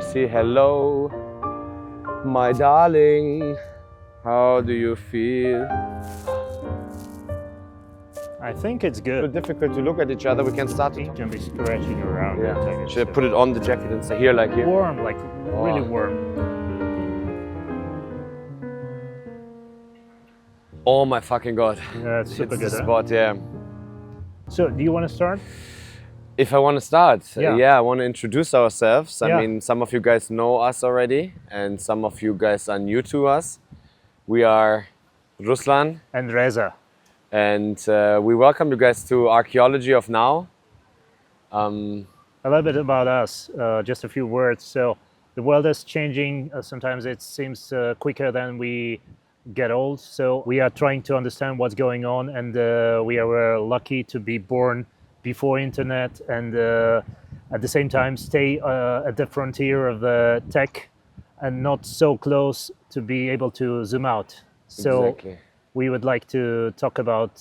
see. Hello, my darling. How do you feel? I think it's It's good. difficult to look at each other. We can start to You can be stretching around. Yeah. It. Should I put it on the jacket and stay here like here? Warm, like really Oh. warm. Oh my fucking god. Yeah, it's super It's good. the Huh? spot, yeah. So, do you want to start? If I want to start, Yeah. I want to introduce ourselves. I Yeah. mean, some of you guys know us already, and some of you guys are new to us. We are Ruslan, And Reza. and we welcome you guys to Archaeology of Now. A little bit about us, just a few words. So, the world is changing. Sometimes it seems quicker than we get old. So, we are trying to understand what's going on, and we are lucky to be born before internet, and at the same time stay at the frontier of the tech, and not so close to be able to zoom out. So, Exactly. we would like to talk about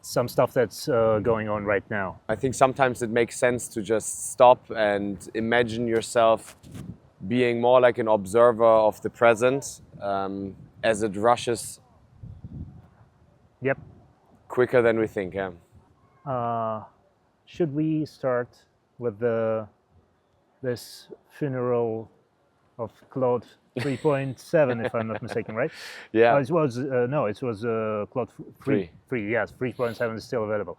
some stuff that's going on right now. I think sometimes it makes sense to just stop and imagine yourself being more like an observer of the present as it rushes Yep. quicker than we think. Yeah. Should we start with this funeral of Claude 3.7, if I'm not mistaken, right? Yeah. It was no, it was Claude 3. 3, yes, 3.7 is still available.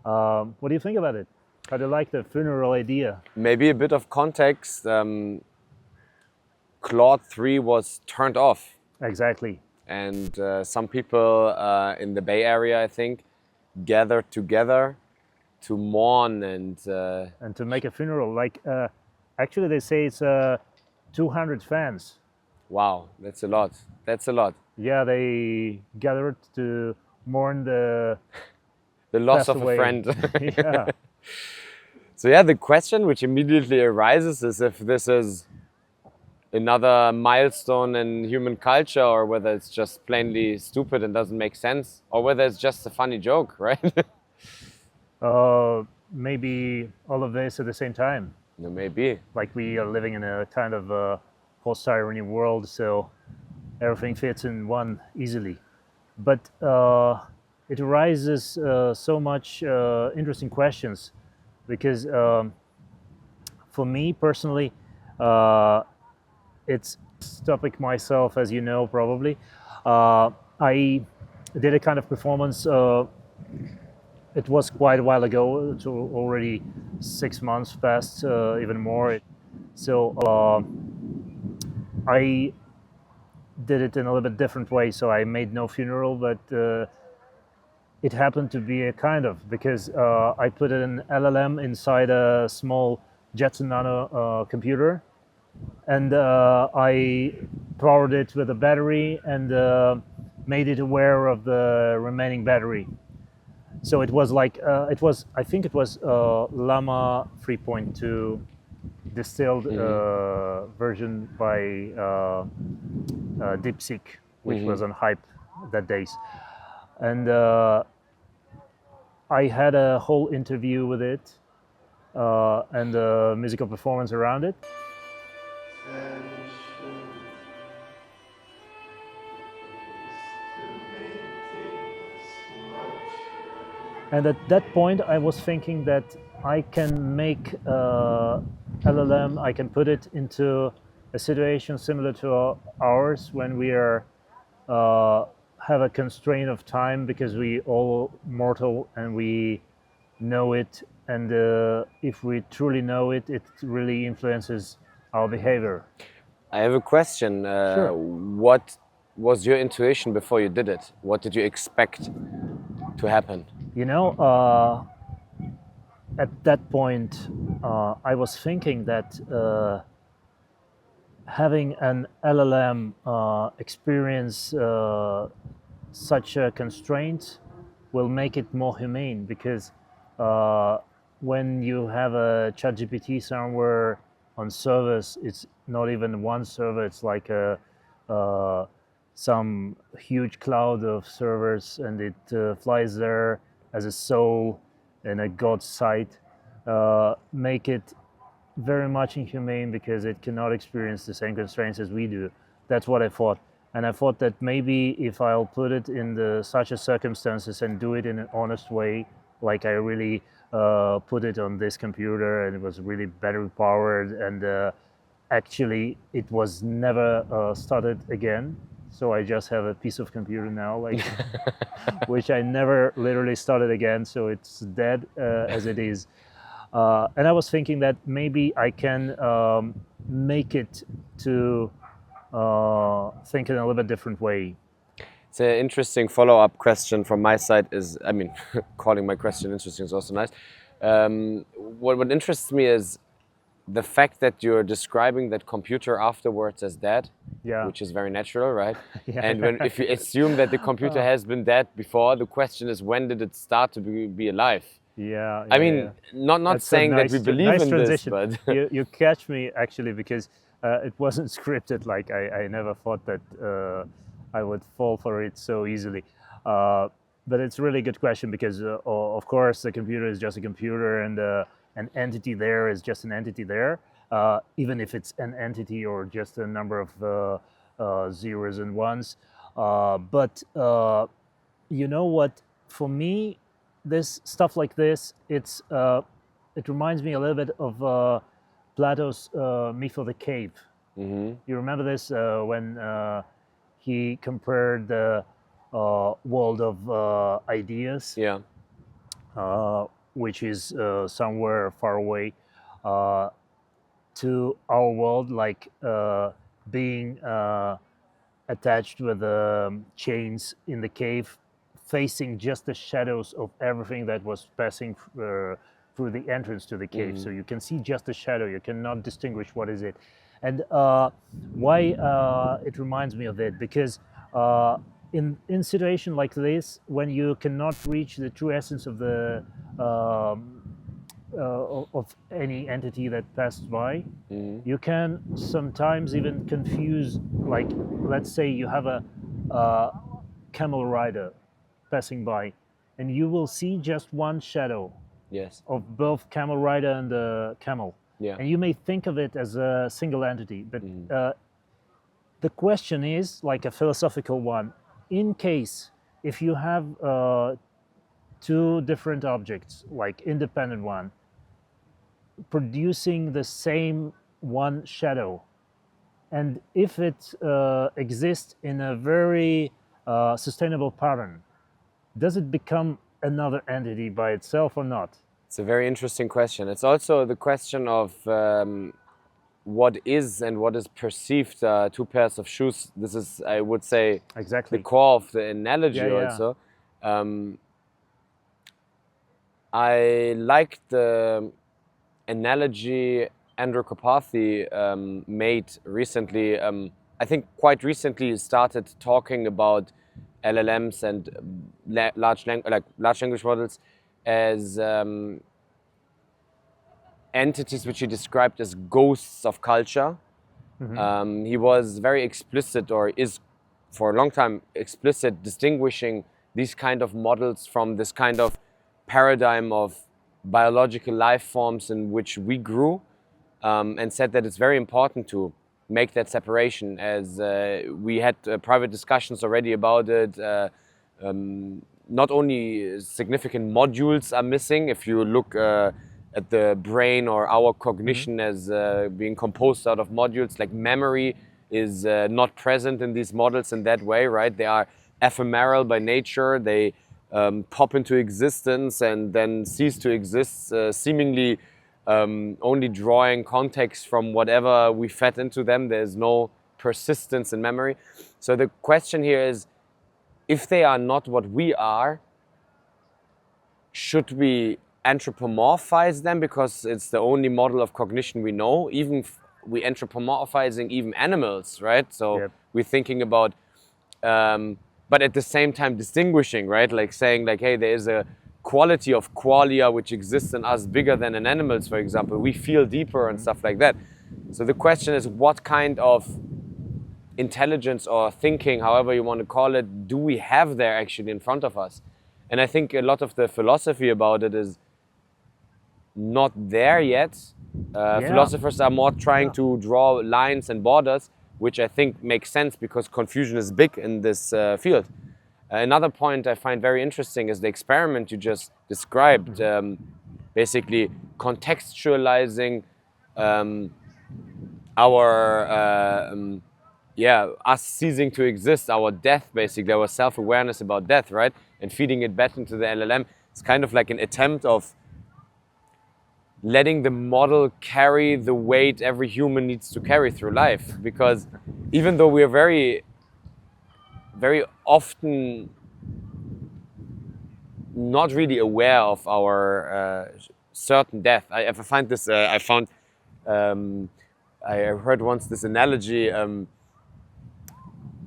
What do you think about it? How do you like the funeral idea? Maybe a bit of context. Claude 3 was turned off, Exactly. and some people in the Bay Area, I think, gathered together to mourn and And to make a funeral, like actually they say it's 200 fans. wow, that's a lot. That's a lot. Yeah, they gathered to mourn the The loss passed of away. a friend. Yeah. So yeah, the question which immediately arises is if this is another milestone in human culture, or whether it's just plainly stupid and doesn't make sense, or whether it's just a funny joke, right? Maybe all of this at the same time. No, maybe. Like we are living in a kind of post-irony world, so everything fits in one easily. But it raises so much interesting questions because for me personally, it's topic myself, as you know, probably. I did a kind of performance. It was quite a while ago, so already 6 months passed, even more. So I did it in a little bit different way. So I made no funeral, but it happened to be a kind of, because I put an LLM inside a small Jetson Nano computer, and I powered it with a battery and made it aware of the remaining battery. So it was like I think it was Llama 3.2 distilled version by DeepSeek, which was on hype that days, and I had a whole interview with it and a musical performance around it. And at that point, I was thinking that I can make LLM, I can put it into a situation similar to ours when we are have a constraint of time because we all mortal and we know it. And if we truly know it, it really influences our behavior. I have a question. Sure. What was your intuition before you did it? What did you expect to happen? You know, at that point, I was thinking that having an LLM experience such a constraint will make it more humane, because when you have a ChatGPT somewhere on servers, it's not even one server, it's like some huge cloud of servers, and it flies there as a soul in a God's sight. Make it very much inhumane because it cannot experience the same constraints as we do. That's what I thought. And I thought that maybe if I'll put it in such a circumstances and do it in an honest way, like I really put it on this computer and it was really battery powered and actually it was never started again. So I just have a piece of computer now, like which I never literally started again. So it's dead as it is. And I was thinking that maybe I can make it to think in a little bit different way. It's an interesting follow-up question from my side. I mean, calling my question interesting is also nice. What interests me is the fact that you're describing that computer afterwards as dead, Yeah. which is very natural, right? Yeah. And if you assume that the computer has been dead before, the question is when did it start to be alive? Yeah. I mean, yeah. not That's saying that nice we believe nice in transition. this, but you catch me actually because it wasn't scripted. Like I never thought that I would fall for it so easily. But it's a really good question because of course the computer is just a computer and an entity there is just an entity there. Even if it's an entity or just a number of zeros and ones. But you know what? For me, this stuff like this, it reminds me a little bit of Plato's myth of the cave. You remember this when he compared the world of ideas, yeah. which is somewhere far away, uh, to our world, like being attached with chains in the cave, facing just the shadows of everything that was passing through the entrance to the cave. So you can see just the shadow. You cannot distinguish what is it. And why it reminds me of it? Because in situation like this, when you cannot reach the true essence of the of any entity that passed by, you can sometimes even confuse, like let's say you have a camel rider passing by and you will see just one shadow Yes. of both camel rider and the camel, Yeah. and you may think of it as a single entity, but the question is like a philosophical one. In case if you have two different objects, like independent one, producing the same one shadow, and if it exists in a very sustainable pattern, does it become another entity by itself or not? It's a very interesting question. It's also the question of what is and what is perceived two pairs of shoes. This is, I would say, Exactly. the core of the analogy Yeah. also. I like the analogy Andrej Karpathy made recently. I think quite recently he started talking about LLMs and large language models as entities which he described as ghosts of culture. He was very explicit, or is for a long time explicit, distinguishing these kind of models from this kind of paradigm of biological life forms in which we grew, and said that it's very important to make that separation, as we had private discussions already about it. Not only significant modules are missing, if you look at the brain or our cognition as being composed out of modules, like memory is not present in these models in that way, right? They are ephemeral by nature. They pop into existence and then cease to exist, seemingly only drawing context from whatever we fed into them. There's no persistence in memory. So the question here is, if they are not what we are, should we anthropomorphize them because it's the only model of cognition we know? Even we anthropomorphizing even animals, right? So Yep. we're thinking about, but at the same time distinguishing, right? Like saying like, hey, there is a quality of qualia which exists in us bigger than in animals, for example. We feel deeper and stuff like that. So the question is, what kind of intelligence or thinking, however you want to call it, do we have there actually in front of us? And I think a lot of the philosophy about it is not there yet. Yeah. Philosophers are more trying Yeah. to draw lines and borders, which I think makes sense because confusion is big in this field. Another point I find very interesting is the experiment you just described, basically contextualizing our us ceasing to exist, our death, basically our self-awareness about death, right, and feeding it back into the LLM. It's kind of like an attempt of letting the model carry the weight every human needs to carry through life, because even though we are very often not really aware of our certain death. I find this. I found. I heard once this analogy.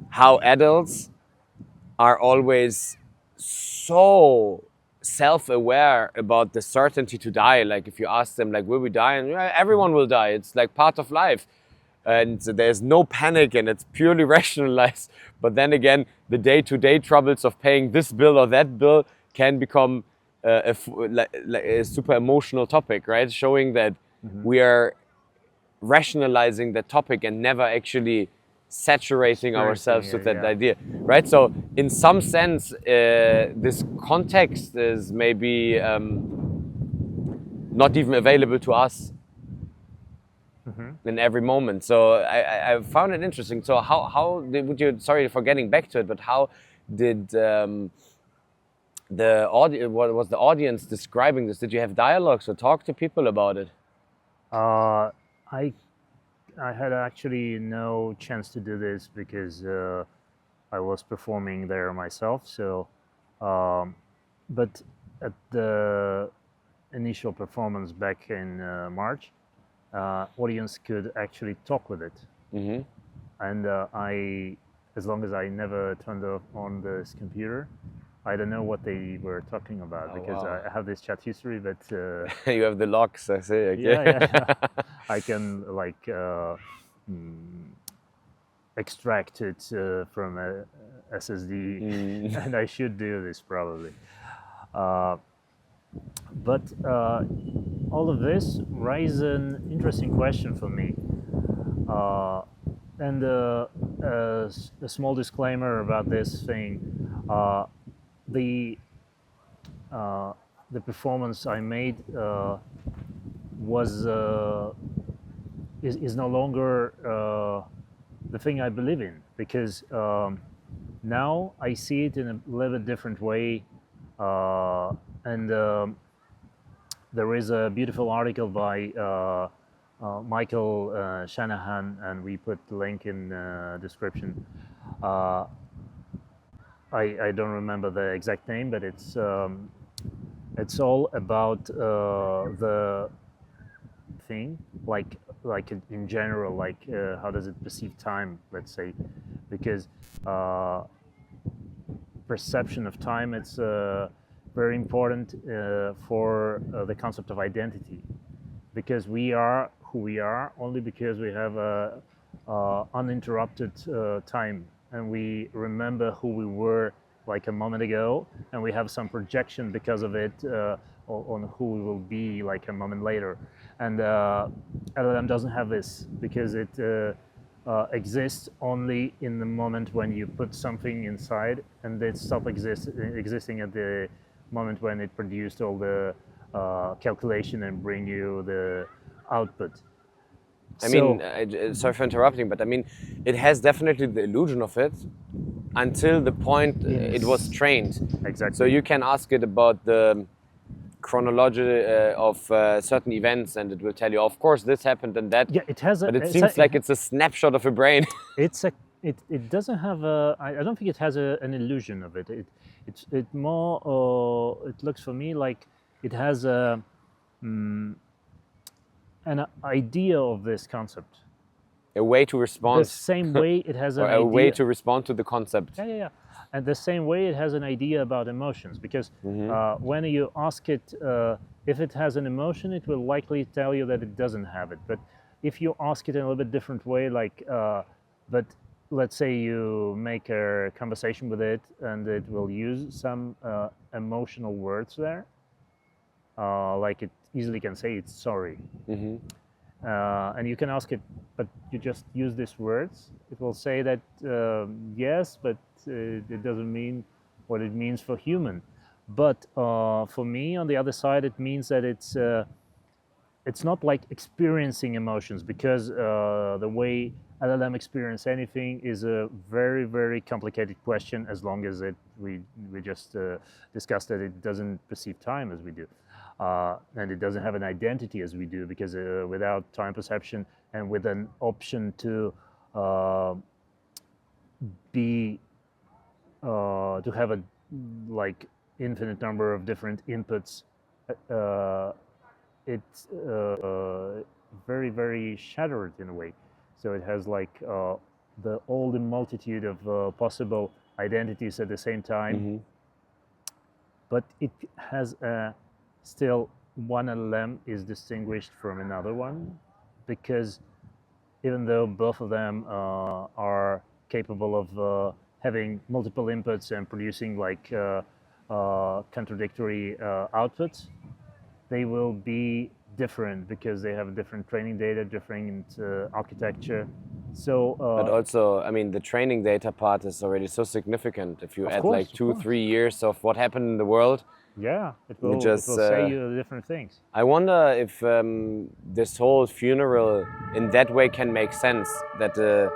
How adults are always so self-aware about the certainty to die. Like if you ask them, like, "Will we die?" and "Yeah, everyone will die. It's like part of life." And there's no panic and it's purely rationalized. But then again, the day-to-day troubles of paying this bill or that bill can become a super emotional topic, right? Showing that we are rationalizing the topic and never actually saturating ourselves with that idea, right? So in some sense, this context is maybe not even available to us in every moment. So I found it interesting. So would you, sorry for getting back to it, but how did what was the audience describing this? Did you have dialogues or talk to people about it? I had actually no chance to do this because I was performing there myself. So, but at the initial performance back in March, audience could actually talk with it. And as long as I never turned on this computer, I don't know what they were talking about because wow. I have this chat history, but you have the logs, I see. Okay. yeah. I can like extract it from a SSD, and I should do this probably. But all of this raises an interesting question for me. And a small disclaimer about this thing: the the performance I made was is no longer the thing I believe in, because now I see it in a little bit different way, and there is a beautiful article by Michael Shanahan, and we put the link in description. I don't remember the exact name, but it's all about the thing, like in general, like how does it perceive time, let's say, because perception of time, it's very important for the concept of identity, because we are who we are only because we have a uninterrupted time, and we remember who we were like a moment ago, and we have some projection because of it on who we will be like a moment later. And LLM doesn't have this, because it exists only in the moment when you put something inside, and it stops existing at the moment when it produced all the calculation and bring you the output. I mean, sorry for interrupting, but I mean, it has definitely the illusion of it until the point it was trained. Exactly. So you can ask it about the chronology of certain events, and it will tell you, of course, this happened and that. Yeah, it has a. But it seems like it's a snapshot of a brain. It doesn't have a. I don't think it has an illusion of it. It more. It looks for me like it has an idea of this concept. A way to respond. The same way it has an or a idea. way to respond to the concept. Yeah. And the same way it has an idea about emotions, because when you ask it if it has an emotion, it will likely tell you that it doesn't have it. But if you ask it in a little bit different way, like, but let's say you make a conversation with it and it will use some emotional words there, like it easily can say it's sorry. And you can ask it, but you just use these words. It will say that yes, but it doesn't mean what it means for human. But for me, on the other side, it means that it's not like experiencing emotions, because the way LLM experience anything is a very, very complicated question, as long as we just discussed that it doesn't perceive time as we do. And it doesn't have an identity as we do, because without time perception and with an option to be to have a like infinite number of different inputs, it's very, very shattered in a way. So it has like all the multitude of possible identities at the same time, but it has still one LLM is distinguished from another one, because even though both of them are capable of having multiple inputs and producing like contradictory outputs, they will be different because they have different training data, different architecture. So, But also, I mean, the training data part is already so significant. If you add course, like 2-3 years of what happened in the world, yeah, it you will just say you different things. I wonder if this whole funeral in that way can make sense. That the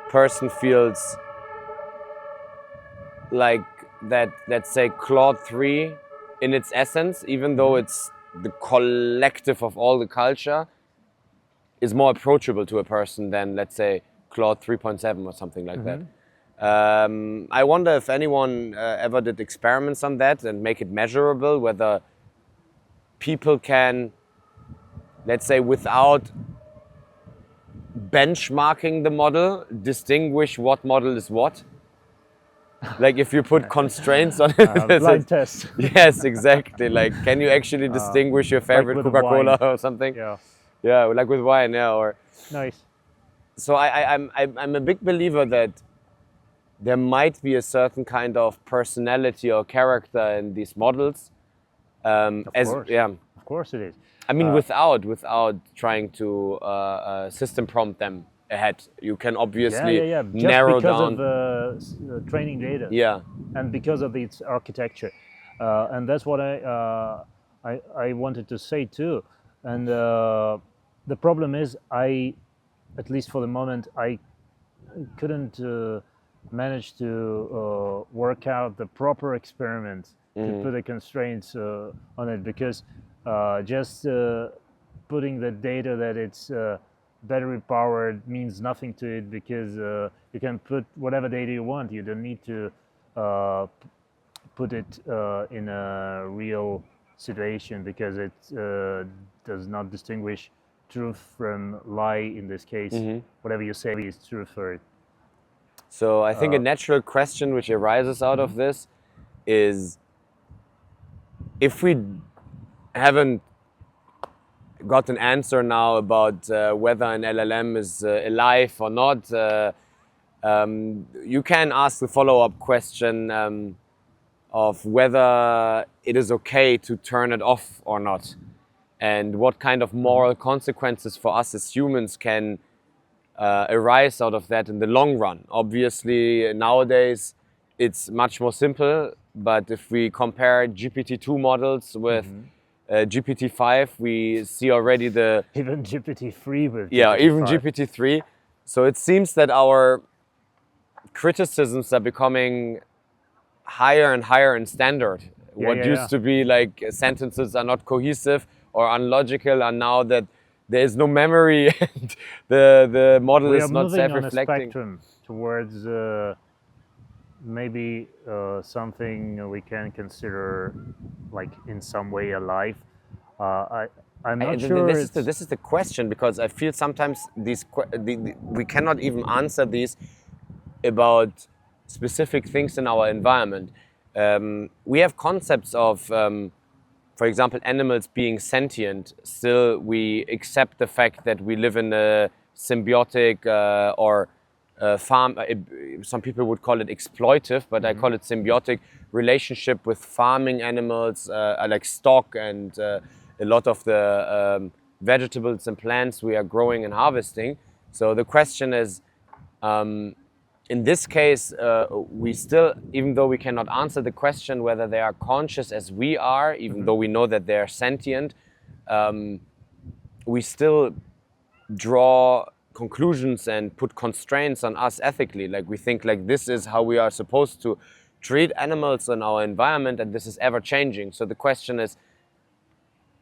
person feels like that, let's say, Claude 3 in its essence, even though it's the collective of all the culture, is more approachable to a person than, let's say, Claude 3.7 or something like that. I wonder if anyone ever did experiments on that and make it measurable, whether people can, let's say, without benchmarking the model, distinguish what model is what. Like if you put constraints on it. Blind test. Yes, exactly. Like, can you actually distinguish your favorite with Coca-Cola wine. or something? Yeah, Yeah, like with wine, yeah. Or nice. so I'm a big believer that there might be a certain kind of personality or character in these models. Of course. Yeah, Of course it is. I mean, without trying to system prompt them ahead, you can obviously Just narrow because down. of training data. Yeah, And because of its architecture, and that's what I wanted to say too. And the problem is, at least for the moment, I couldn't manage to work out the proper experiment to put the constraints on it, because just putting the data that it's battery powered means nothing to it, because you can put whatever data you want. You don't need to put it in a real situation, because it does not distinguish truth from lie in this case. Whatever you say is truth for it. so I think a natural question which arises out of this is, if we haven't got an answer now about whether an LLM is alive or not, you can ask the follow-up question of whether it is okay to turn it off or not, and what kind of moral consequences for us as humans can arise out of that in the long run. Obviously, nowadays it's much more simple, but if we compare GPT-2 models with GPT-5, we see already the... Even GPT-3 with Yeah, GPT-5. even GPT-3. So it seems that our criticisms are becoming higher and higher in standard. What used to be like sentences are not cohesive or unlogical are now that there is no memory and the model is not self-reflecting. We are moving on a spectrum towards maybe something we can consider like in some way alive. I'm not sure. This is the question, because I feel sometimes we cannot even answer these about specific things in our environment. We have concepts of, for example, animals being sentient. Still, we accept the fact that we live in a symbiotic or some people would call it exploitive, but I call it symbiotic relationship with farming animals, like stock and a lot of the vegetables and plants we are growing and harvesting. So the question is, in this case, we still, even though we cannot answer the question whether they are conscious as we are, even though we know that they are sentient, we still draw conclusions and put constraints on us ethically. Like we think like this is how we are supposed to treat animals in our environment, and this is ever changing. So the question is,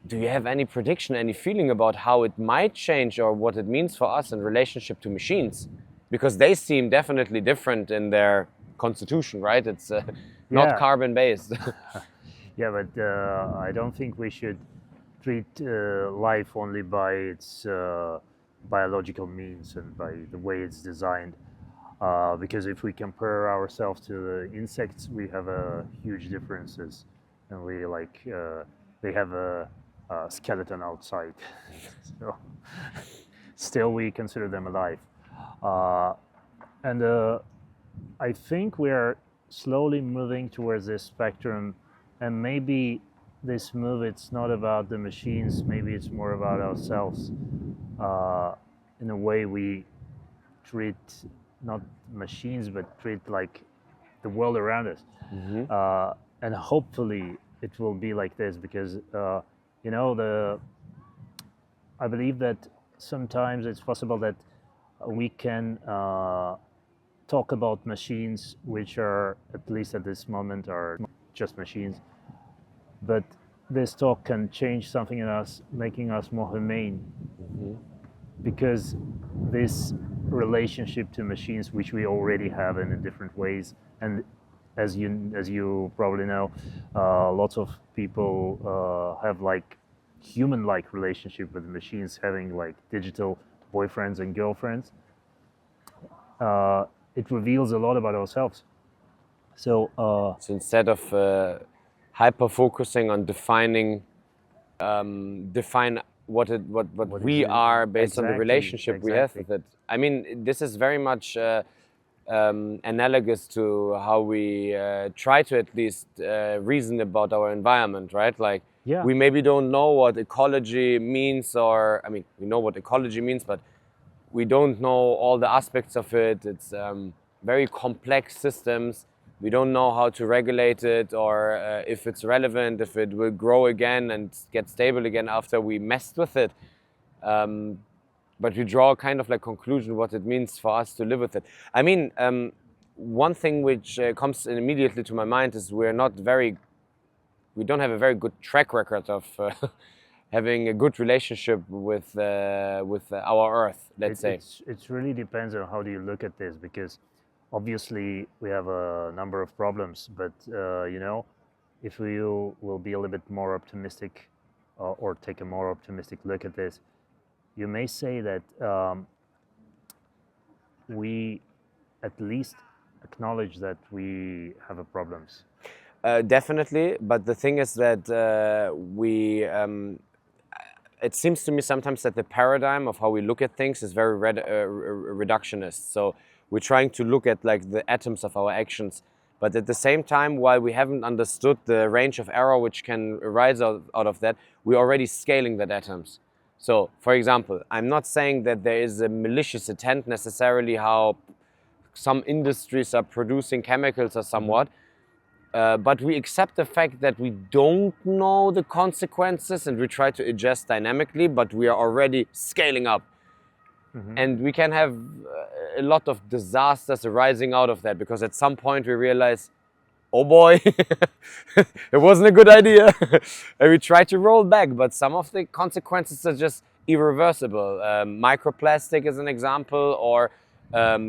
do you have any prediction, any feeling about how it might change or what it means for us in relationship to machines? Because they seem definitely different in their constitution, right? It's not carbon based. Yeah, but I don't think we should treat life only by its biological means and by the way it's designed. Because if we compare ourselves to the insects, we have huge differences, and we like they have a skeleton outside. So still, we consider them alive, and I think we are slowly moving towards this spectrum, and maybe this move, it's not about the machines, maybe it's more about ourselves. In a way, we treat not machines, but treat like the world around us. And hopefully it will be like this, because you know, I believe that sometimes it's possible that we can talk about machines which are, at least at this moment, are just machines, but this talk can change something in us, making us more humane. Because this relationship to machines, which we already have in different ways, and as you probably know, lots of people have like human-like relationship with machines, having like digital boyfriends and girlfriends. It reveals a lot about ourselves. So instead of hyper focusing on define what we are based on the relationship we have with it. I mean, this is very much analogous to how we try to at least reason about our environment, right? Like, we maybe don't know what ecology means, or, I mean, we know what ecology means, but we don't know all the aspects of it. It's very complex systems. We don't know how to regulate it, or if it's relevant, if it will grow again and get stable again after we messed with it. But we draw kind of like conclusion what it means for us to live with it. I mean, one thing which comes immediately to my mind is we don't have a very good track record of having a good relationship with our Earth, let's say. It really depends on how do you look at this, because obviously we have a number of problems, but you know, if you will be a little bit more optimistic or take a more optimistic look at this, you may say that we at least acknowledge that we have a problems. Definitely, but the thing is that it seems to me sometimes that the paradigm of how we look at things is very reductionist. So we're trying to look at like the atoms of our actions, but at the same time, while we haven't understood the range of error which can arise out of that, we're already scaling that atoms. So, for example, I'm not saying that there is a malicious intent necessarily how some industries are producing chemicals or somewhat, but we accept the fact that we don't know the consequences and we try to adjust dynamically, but we are already scaling up. And we can have a lot of disasters arising out of that, because at some point we realize, oh boy, it wasn't a good idea. And we try to roll back, but some of the consequences are just irreversible. Microplastic is an example, or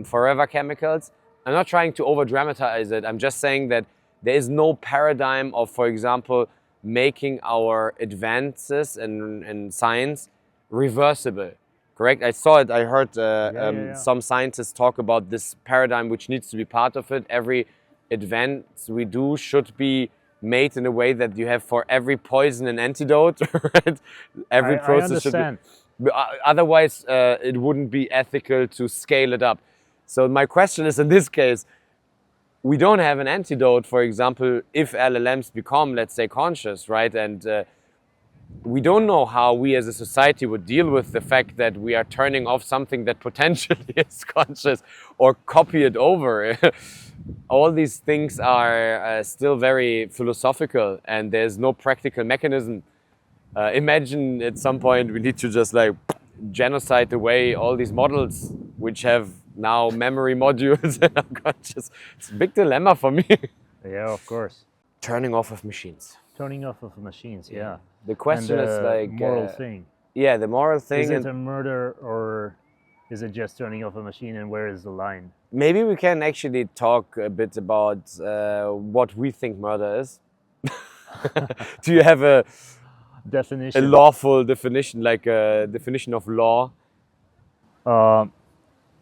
forever chemicals. I'm not trying to over dramatize it. I'm just saying that there is no paradigm of, for example, making our advances in science reversible. Correct? I saw it, I heard some scientists talk about this paradigm which needs to be part of it. Every advance we do should be made in a way that you have for every poison an antidote. Right? Every process should be. Otherwise, it wouldn't be ethical to scale it up. So my question is, in this case, we don't have an antidote, for example, if LLMs become, let's say, conscious, right? And we don't know how we as a society would deal with the fact that we are turning off something that potentially is conscious or copy it over. All these things are still very philosophical, and there's no practical mechanism. Imagine at some point we need to just like genocide away all these models which have now memory modules and are conscious. It's a big dilemma for me. Yeah, of course. Turning off of machines. Turning off of machines, yeah. The question And is like moral thing. Yeah, the moral thing. Is it a murder or is it just turning off a machine, and where is the line? Maybe we can actually talk a bit about what we think murder is. Do you have a Definition? lawful definition, like a definition of law?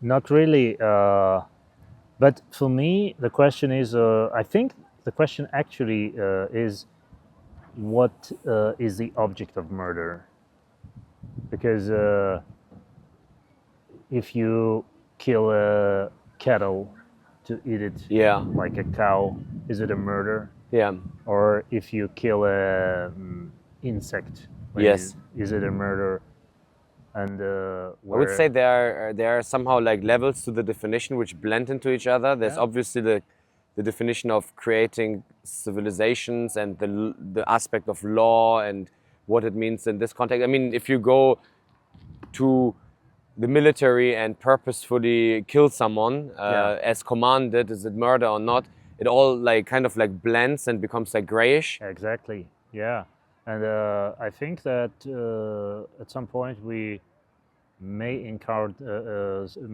Not really. But for me, the question is, I think the question actually is, what is the object of murder? Because if you kill a cattle to eat it, Yeah, like a cow, is it a murder? yeah, Or if you kill a insect, yes. is it a murder? And I would say there are somehow like levels to the definition which blend into each other. There's Yeah. obviously the definition of creating civilizations and the aspect of law and what it means in this context. I mean, if you go to the military and purposefully kill someone as commanded, is it murder or not? It all like kind of like blends and becomes like grayish. Exactly. Yeah. And I think that at some point we may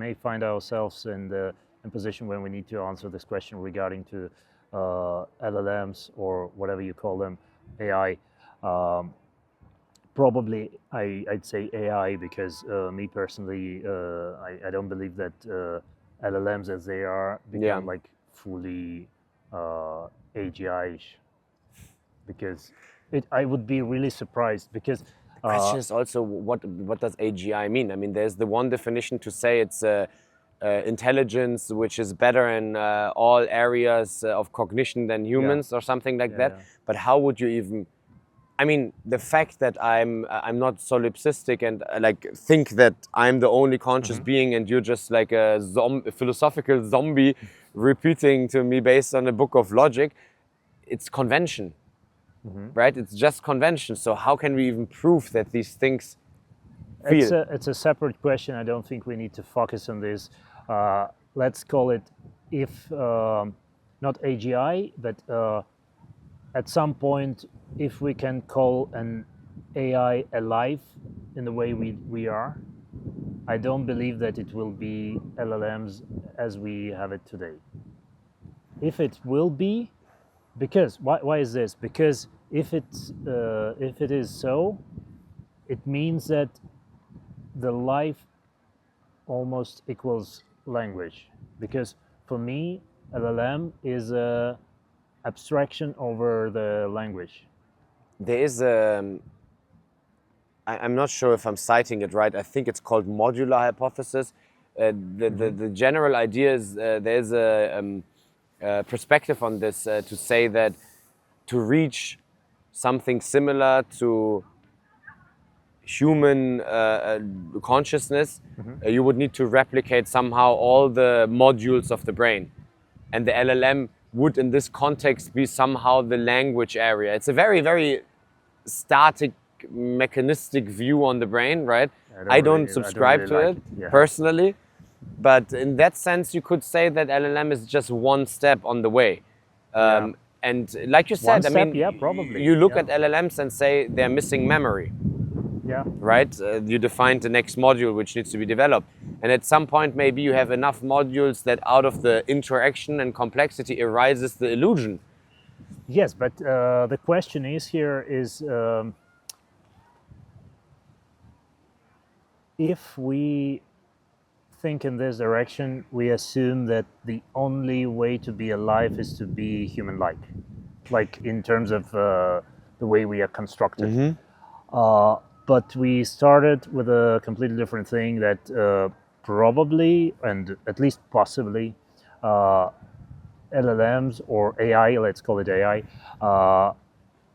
may find ourselves in the position when we need to answer this question regarding to LLMs or whatever you call them, AI. Probably I'd say AI because me personally, I don't believe that LLMs as they are become like fully AGI-ish, because I would be really surprised because Question is also what does AGI mean? I mean, there's the one definition to say it's intelligence which is better in all areas of cognition than humans or something like that. But how would you even? I mean, the fact that I'm not solipsistic and like think that I'm the only conscious being and you're just like a philosophical zombie repeating to me based on a book of logic, it's convention. Right? It's just convention. So how can we even prove that these things feel? It's a separate question. I don't think we need to focus on this. Let's call it, if not AGI, but at some point, if we can call an AI alive in the way we are, I don't believe that it will be LLMs as we have it today. If it will be, because why is this? Because if it is so, it means that the life almost equals language. Because for me, LLM is a abstraction over the language. There is a, I'm not sure if I'm citing it right. I think it's called modular hypothesis. The general idea is there's a perspective on this to say that to reach something similar to human consciousness, you would need to replicate somehow all the modules of the brain. And the LLM would, in this context, be somehow the language area. It's a very, very static, mechanistic view on the brain, right? I don't subscribe to it personally. But in that sense, you could say that LLM is just one step on the way. And like you said, I mean, probably. You look at LLMs and say they're missing memory. Yeah. Right? You defined the next module which needs to be developed. And at some point, maybe you have enough modules that out of the interaction and complexity arises the illusion. Yes, but the question is here is if we think in this direction, we assume that the only way to be alive is to be human-like, like in terms of the way we are constructed. But we started with a completely different thing, that probably, and at least possibly, LLMs or AI, let's call it AI,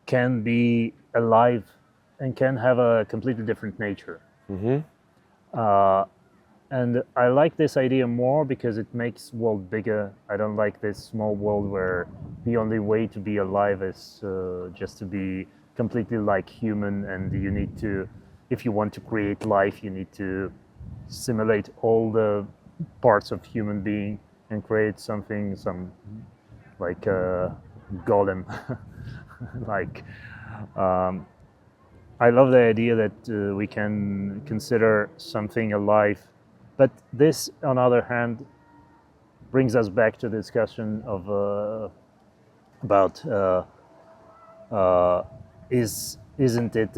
can be alive and can have a completely different nature. And I like this idea more because it makes world bigger. I don't like this small world where the only way to be alive is just to be completely like human, and you need to, if you want to create life, you need to simulate all the parts of human being and create something, some like a golem. Like, I love the idea that we can consider something alive. But this, on the other hand, brings us back to the discussion of about isn't it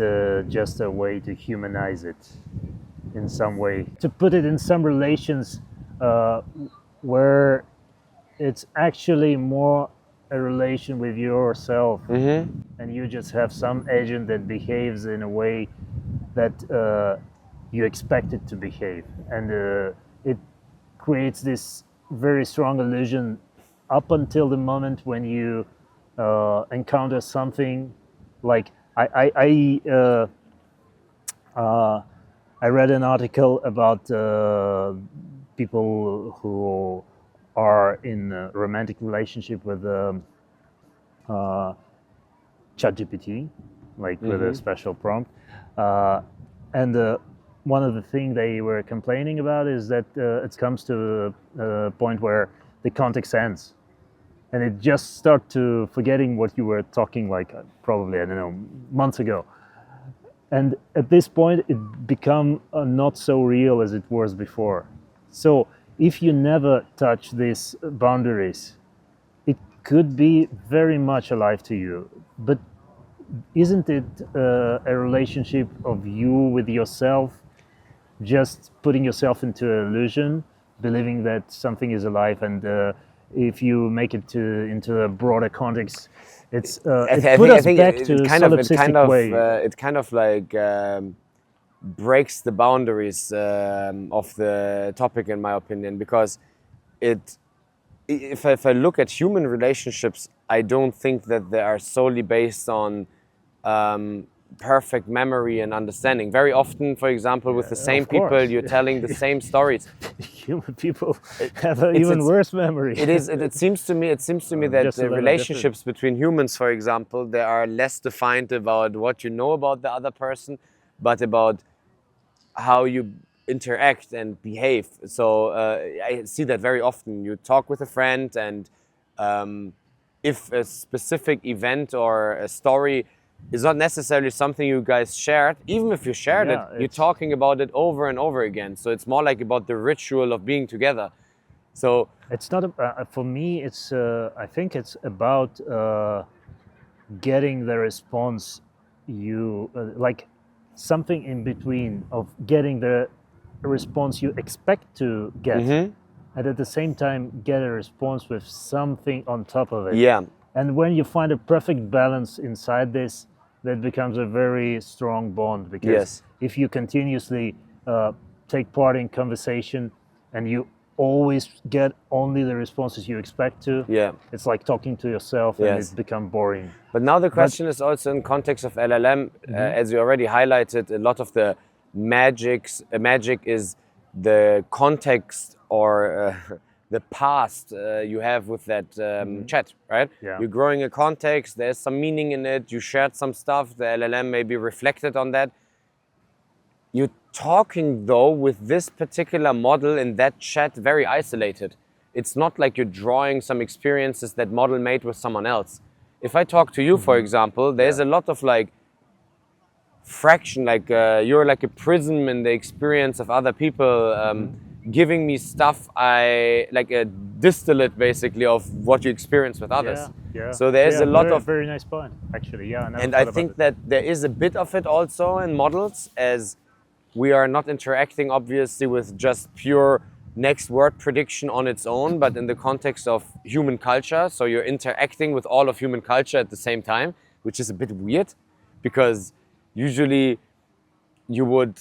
just a way to humanize it in some way, to put it in some relations where it's actually more a relation with yourself, and you just have some agent that behaves in a way that you expect it to behave, and it creates this very strong illusion up until the moment when you encounter something like I read an article about people who are in a romantic relationship with ChatGPT, like with a special prompt, and one of the things they were complaining about is that it comes to a point where the context ends, and it just start to forgetting what you were talking like probably, I don't know, months ago. And at this point, it become not so real as it was before. So if you never touch these boundaries, it could be very much alive to you. But isn't it a relationship of you with yourself, just putting yourself into an illusion, believing that something is alive, and if you make it into a broader context, it's it put us back to solipsistic way. It kind of like breaks the boundaries of the topic, in my opinion, because if I look at human relationships, I don't think that they are solely based on perfect memory and understanding. Very often, for example, with the same people, you're telling the same stories. Human people have an even worse memory. It seems to me that the relationships between humans, for example, they are less defined about what you know about the other person, but about how you interact and behave. So I see that very often. You talk with a friend, and if a specific event or a story is not necessarily something you guys shared, even if you shared it, you're talking about it over and over again. So it's more like about the ritual of being together. So it's not for me. It's I think it's about getting the response you like, something in between of getting the response you expect to get, and at the same time get a response with something on top of it. Yeah. And when you find a perfect balance inside this, that becomes a very strong bond, because if you continuously take part in conversation and you always get only the responses you expect to, it's like talking to yourself, and it becomes boring. But now the question is also in context of LLM, as you already highlighted, a lot of the magic is the context or the past you have with that chat, right? You're growing a context, there's some meaning in it, you shared some stuff, the LLM maybe reflected on that. You're talking, though, with this particular model in that chat very isolated. It's not like you're drawing some experiences that model made with someone else. If I talk to you, for example, there's a lot of like fraction, like you're like a prism in the experience of other people, giving me stuff, like a distillate basically of what you experience with others. So there's a lot of very nice point, actually. And I think that there is a bit of it also in models, as we are not interacting obviously with just pure next word prediction on its own, but in the context of human culture. So you're interacting with all of human culture at the same time, which is a bit weird, because usually you would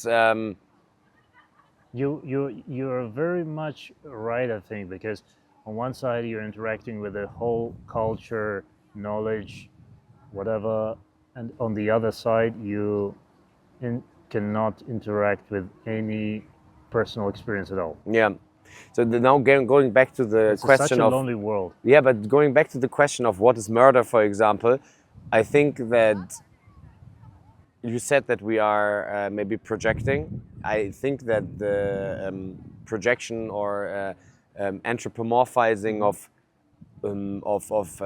You're very much right, I think, because on one side you're interacting with the whole culture, knowledge, whatever, and on the other side you cannot interact with any personal experience at all. Yeah. So now going back to the It's question such a of lonely world. yeah, but going back to the question of what is murder, for example, I think that you said that we are maybe projecting. I think that the projection or anthropomorphizing of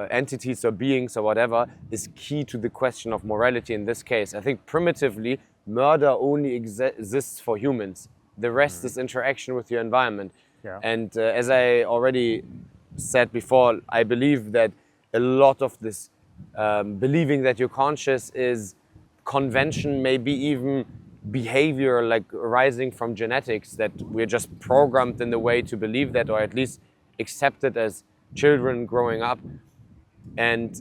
entities or beings or whatever is key to the question of morality in this case. I think primitively, murder only exists for humans. The rest is interaction with your environment. Yeah. And as I already said before, I believe that a lot of this believing that you're conscious is convention, maybe even behavior like arising from genetics, that we're just programmed in the way to believe that, or at least accept it as children growing up. And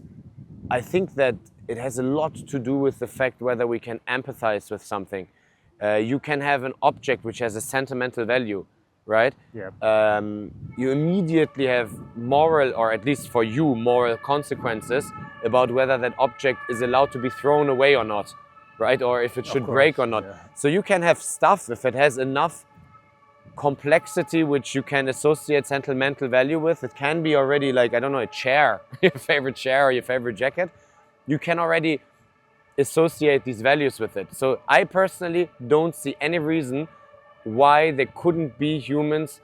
I think that it has a lot to do with the fact whether we can empathize with something. You can have an object which has a sentimental value, right? Yeah. You immediately have moral, or at least for you, moral consequences about whether that object is allowed to be thrown away or not, right? Or if it should break or not. Yeah. So you can have stuff, if it has enough complexity which you can associate sentimental value with, it can be already like, I don't know, a chair, your favorite chair or your favorite jacket. You can already associate these values with it. So I personally don't see any reason why there couldn't be humans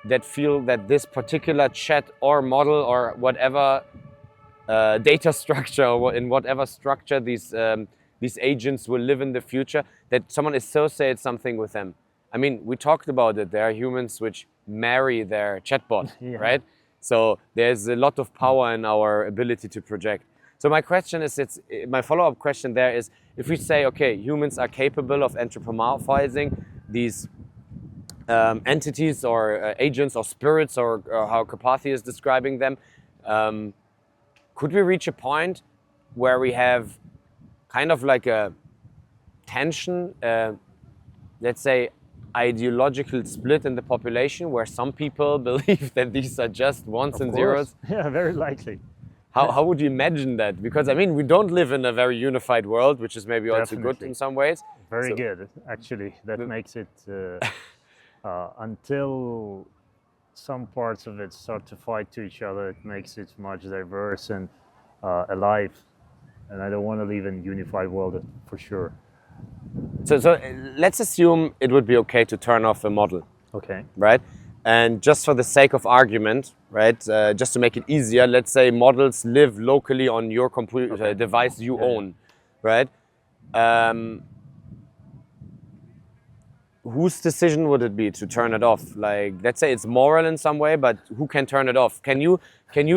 that feel that this particular chat or model or whatever data structure, or in whatever structure these agents will live in the future, that someone associates something with them. I mean, we talked about it. There are humans which marry their chatbot, Yeah. right? So there's a lot of power in our ability to project. So my question is, my follow-up question there is, if we say, okay, humans are capable of anthropomorphizing these entities or agents or spirits, or how Karpathy is describing them, could we reach a point where we have kind of like a tension, let's say ideological split in the population, where some people believe that these are just ones and zeros? Yeah, very likely. How would you imagine that? Because I mean, we don't live in a very unified world, which is maybe also good Definitely. in some ways. Very So- good, actually. That makes it until some parts of it start to fight to each other, it makes it much diverse and alive. And I don't want to live in a unified world for sure. So let's assume it would be okay to turn off a model, Okay. right? And just for the sake of argument, right, just to make it easier, let's say models live locally on your computer device you own, right? Whose decision would it be to turn it off? Like, let's say it's moral in some way, but who can turn it off? Can you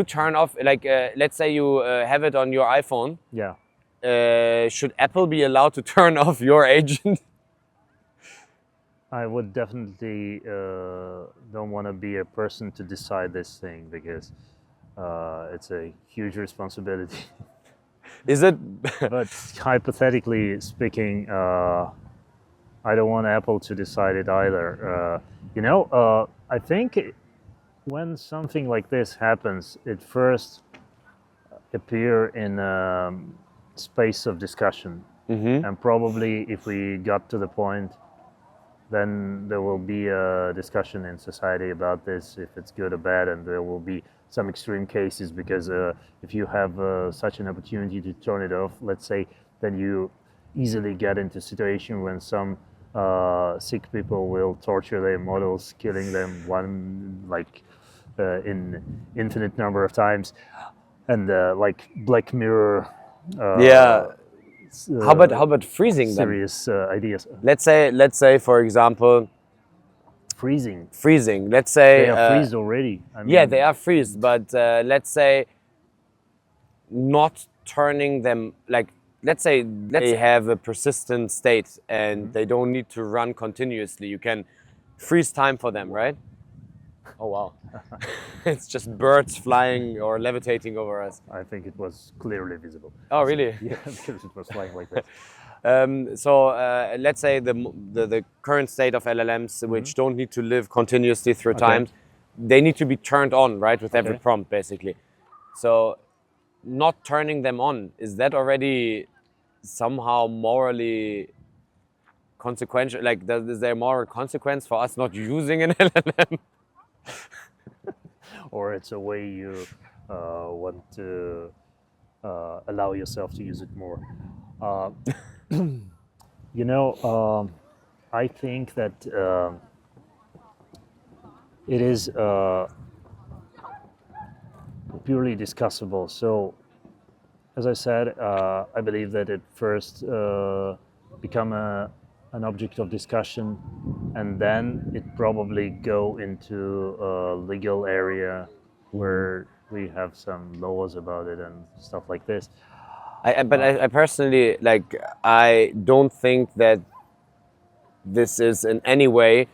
turn off, like, let's say you have it on your iPhone. Yeah. Should Apple be allowed to turn off your agent? I would definitely don't want to be a person to decide this thing because it's a huge responsibility. Is it? But hypothetically speaking, I don't want Apple to decide it either. I think when something like this happens, it first appear in a space of discussion, and probably if we got to the point, then there will be a discussion in society about this, if it's good or bad, and there will be some extreme cases because if you have such an opportunity to turn it off, let's say, then you easily get into a situation when some sick people will torture their models, killing them in infinite number of times, and like Black Mirror. Yeah. How about freezing them? Serious ideas. Let's say, for example, Freezing. Let's say They are freezed already. I mean, yeah, they are freezed, but let's say not turning them, like, let's say they have a persistent state and they don't need to run continuously. You can freeze time for them, right? Oh wow. It's just birds flying or levitating over us. I think it was clearly visible. Oh really? Yeah, because it was flying like that. Let's say the current state of LLMs, which don't need to live continuously through Okay. time, they need to be turned on, right, with every Okay. prompt, basically. So not turning them on, is that already somehow morally consequential? Like, is there a moral consequence for us not using an LLM? Or it's a way you want to allow yourself to use it more. Uh, you know, I think that it is purely discussable. So, as I said, I believe that it first become an object of discussion, and then it probably go into a legal area where we have some laws about it and stuff like this. I personally, like, I don't think that this is in any way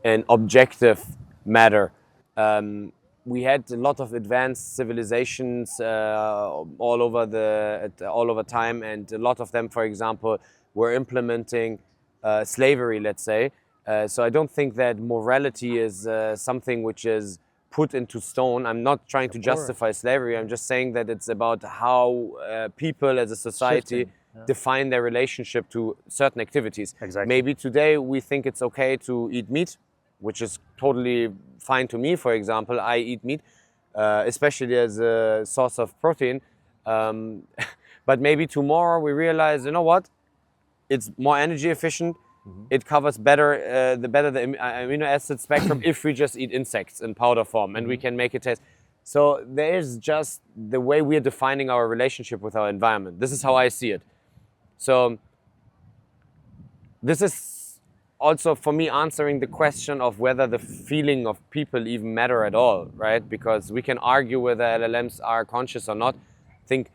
an objective matter. We had a lot of advanced civilizations all over time, and a lot of them, for example, were implementing slavery. Let's say. So I don't think that morality is something which is put into stone. I'm not trying to justify slavery. I'm just saying that it's about how people as a society Shifting, yeah. define their relationship to certain activities. Exactly. Maybe today we think it's okay to eat meat, which is totally fine to me. For example, I eat meat, especially as a source of protein. But maybe tomorrow we realize, you know what? It's more energy efficient. It covers better the amino acid spectrum if we just eat insects in powder form, and we can make it taste. So there is just the way we're defining our relationship with our environment. This is how I see it. So this is also for me answering the question of whether the feeling of people even matter at all, right? Because we can argue whether LLMs are conscious or not. I think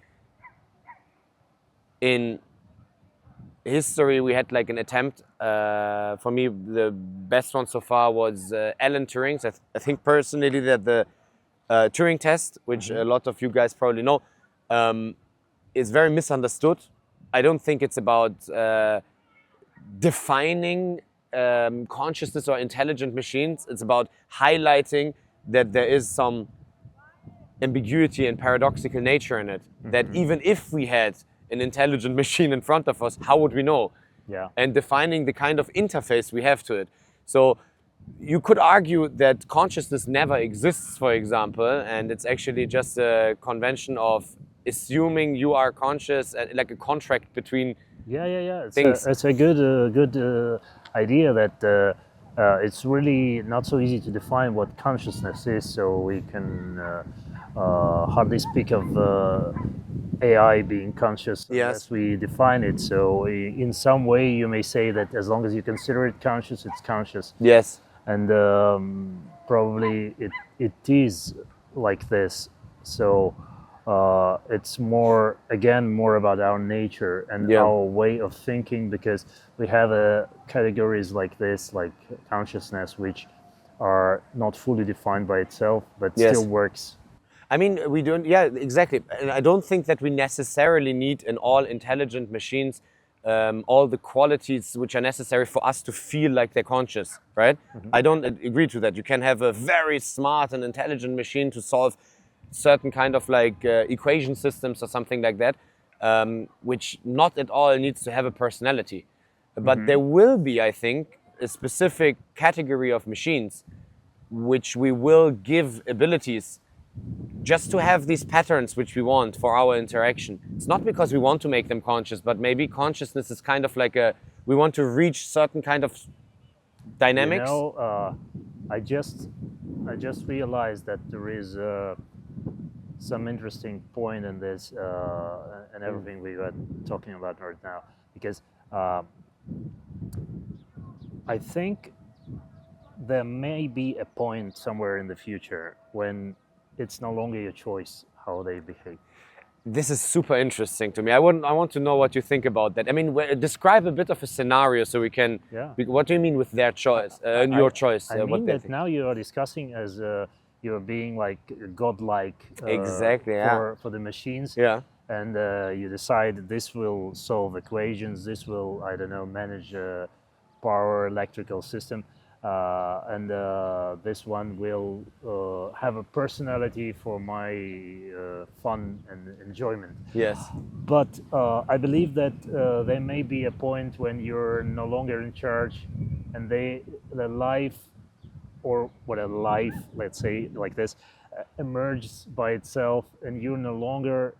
in history we had like an attempt. For me, the best one so far was Alan Turing's. I think personally that the Turing test, which a lot of you guys probably know, is very misunderstood. I don't think it's about defining consciousness or intelligent machines. It's about highlighting that there is some ambiguity and paradoxical nature in it. That even if we had an intelligent machine in front of us, how would we know? Yeah. And defining the kind of interface we have to it. So you could argue that consciousness never exists, for example, and it's actually just a convention of assuming you are conscious, like a contract between Yeah. things. It's a good idea that it's really not so easy to define what consciousness is. So we can hardly speak of AI being conscious unless we define it. So in some way, you may say that as long as you consider it conscious, it's conscious. Yes. And probably it is like this. So it's more about our nature and our way of thinking, because we have categories like this, like consciousness, which are not fully defined by itself, but still works. I mean, we don't, yeah, exactly. And I don't think that we necessarily need in all intelligent machines all the qualities which are necessary for us to feel like they're conscious, right? I don't agree to that. You can have a very smart and intelligent machine to solve certain kind of like equation systems or something like that, which not at all needs to have a personality. But there will be, I think, a specific category of machines which we will give abilities just to have these patterns which we want for our interaction. It's not because we want to make them conscious, but maybe consciousness is kind of like we want to reach certain kind of dynamics. You know, I just realized that there is some interesting point in this and everything we were talking about right now, because I think there may be a point somewhere in the future when it's no longer your choice how they behave. This is super interesting to me. I want to know what you think about that. I mean, describe a bit of a scenario so we can. Yeah. What do you mean with their choice and your choice? I mean that now you are discussing as you're being like godlike. Exactly. For the machines. Yeah. and you decide this will solve equations, this will, I don't know, manage a power electrical system, and this one will have a personality for my fun and enjoyment. Yes. But I believe that there may be a point when you're no longer in charge, and the life, or what a life, let's say like this, emerges by itself, and you no longer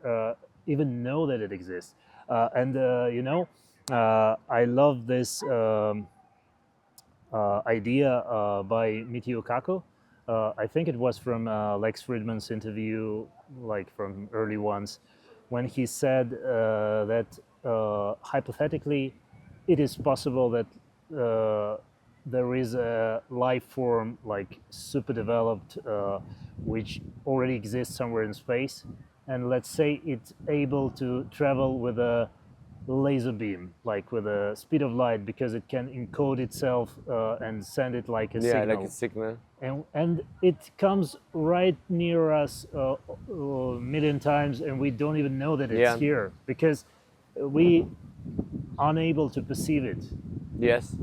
even know that it exists. I love this idea by Michio Kaku. I think it was from Lex Fridman's interview, like from early ones, when he said that hypothetically, it is possible that there is a life form like super developed, which already exists somewhere in space, and let's say it's able to travel with a laser beam, like with the speed of light, because it can encode itself and send it like a Yeah, signal. like a signal. And it comes right near us a million times, and we don't even know that it's Yeah. here because we unable to perceive it. Yes.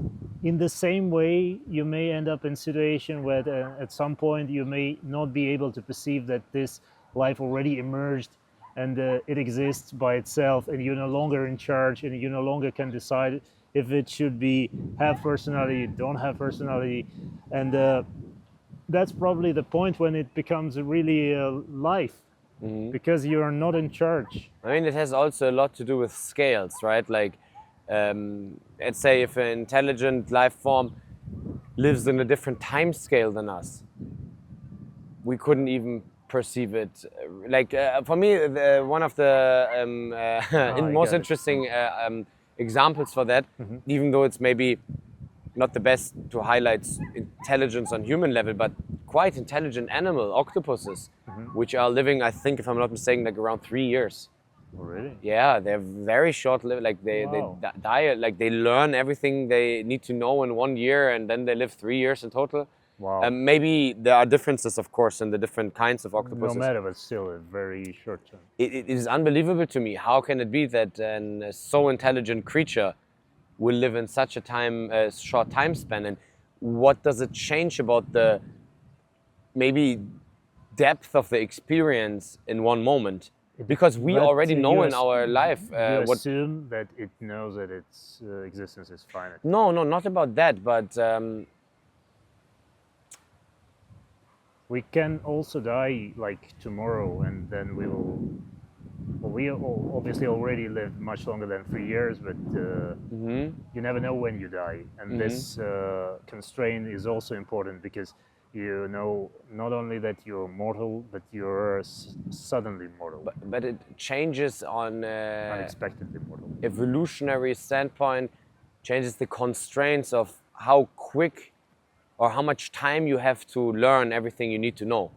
In the same way, you may end up in a situation where at some point you may not be able to perceive that this life already emerged, and it exists by itself, and you're no longer in charge, and you no longer can decide if it should be have personality, don't have personality, and that's probably the point when it becomes really life, because you're not in charge. I mean, it has also a lot to do with scales, right? Like, let's say if an intelligent life form lives in a different time scale than us, we couldn't even perceive it. Like, for me, one of the most got it. interesting examples for that, even though it's maybe not the best to highlight intelligence on human level, but quite intelligent animal, octopuses, which are living, I think, if I'm not mistaken, like around 3 years. Oh, really? Yeah, they're very short lived. Like Wow. they die, like they learn everything they need to know in 1 year, and then they live 3 years in total. Wow. Maybe there are differences, of course, in the different kinds of No octopuses. matter, but still a very short term. It is unbelievable to me. How can it be that a so intelligent creature will live in such a short time span? And what does it change about the maybe depth of the experience in one moment? Because we But already know you in our life you what. assume that it knows that its existence is finite. No, not about that, but We can also die like tomorrow, and then we will. Well, we obviously already lived much longer than 3 years, but you never know when you die, and this constraint is also important because you know not only that you're mortal, but you're suddenly mortal, but it changes on unexpectedly mortal. evolutionary standpoint, changes the constraints of how quick or how much time you have to learn everything you need to know.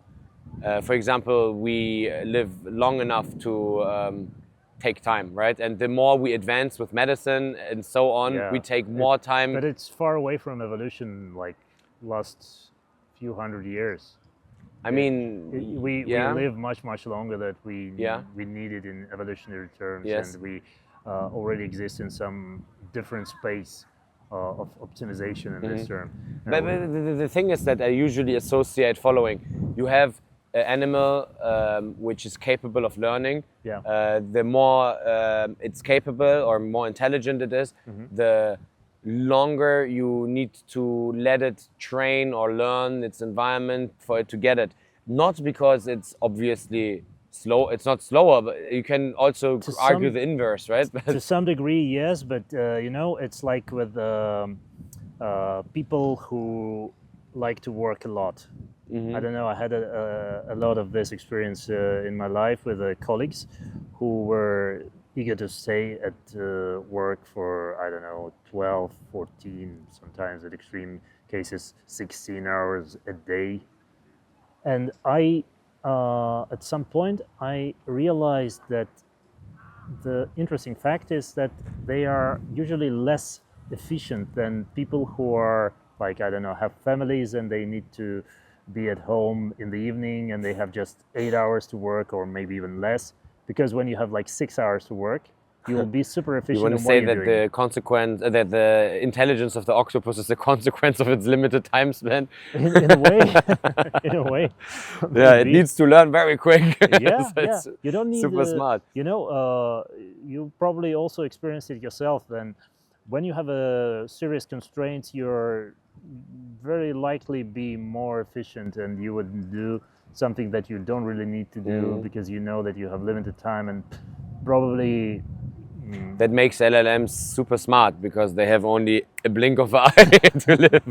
For example, we live long enough to take time, right? And the more we advance with medicine and so on, Yeah, we take more time. But it's far away from evolution, like last few hundred years. I mean, We yeah, live much longer than Yeah. we needed in evolutionary terms, Yes. and we already exist in some different space of optimization in this term. but the thing is that I usually associate following. You have an animal which is capable of learning. Yeah. The more it's capable or more intelligent it is, the longer you need to let it train or learn its environment for it to get it. Not because it's obviously slow. It's not slower, but you can also argue the inverse, right? To some degree, yes, but it's like with people who like to work a lot. I don't know. I had a lot of this experience in my life with colleagues who were eager to stay at work for, I don't know, 12, 14, sometimes at extreme cases, 16 hours a day. And at some point, I realized that the interesting fact is that they are usually less efficient than people who are, like, I don't know, have families and they need to be at home in the evening and they have just 8 hours to work or maybe even less. because when you have like 6 hours to work, you will be super You efficient want in to what say you're that doing. the consequence, that the intelligence of the octopus is the consequence of its limited time span? In a way, in a way, Yeah, it maybe. needs to learn very quick. Yeah, So yeah. it's You don't need, super smart. you know, you probably also experienced it yourself. Then, when you have a serious constraint, you're very likely be more efficient, and you would do something that you don't really need to do because you know that you have limited time, and probably That makes LLMs super smart because they have only a blink of an eye to live.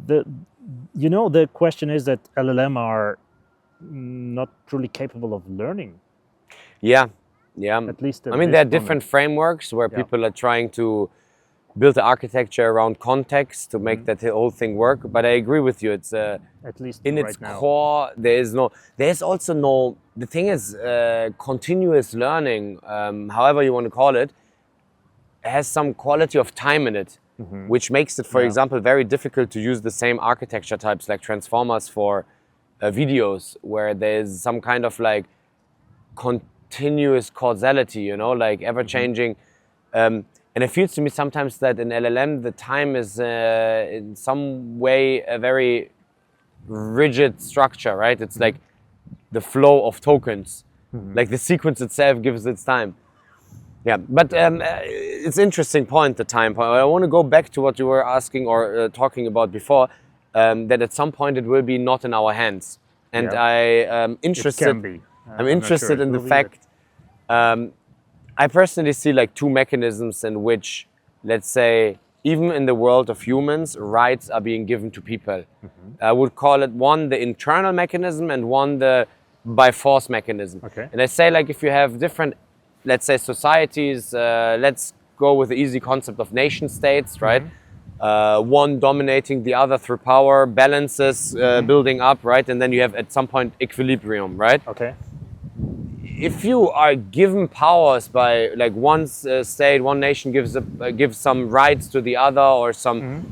the you know the question is that LLM are not truly capable of learning, Yeah, yeah. at least I at mean, there this are different moment. frameworks where Yeah. people are trying to build the architecture around context to make that whole thing work. But I agree with you. It's At least in its right now. core, there's also no, the thing is, continuous learning, however you want to call it, has some quality of time in it, which makes it, for Yeah. example, very difficult to use the same architecture types like transformers for videos, where there's some kind of like continuous causality, you know, like ever changing. And it feels to me sometimes that in LLM, the time is in some way a very rigid structure, right? It's like the flow of tokens, like the sequence itself gives its time. Yeah, but it's interesting point, the time point. I want to go back to what you were asking or talking about before, that at some point it will be not in our hands. And Yeah. I am It interested. can be. I'm I'm not sure interested it in the will be, but fact. I personally see like two mechanisms in which, let's say, even in the world of humans, rights are being given to people. I would call it one the internal mechanism and one the by force mechanism. Okay. And I say like if you have different, let's say, societies, let's go with the easy concept of nation states, right? One dominating the other through power, balances building up, right? And then you have at some point equilibrium, right? okay. If you are given powers by like one state, one nation gives some rights to the other, or some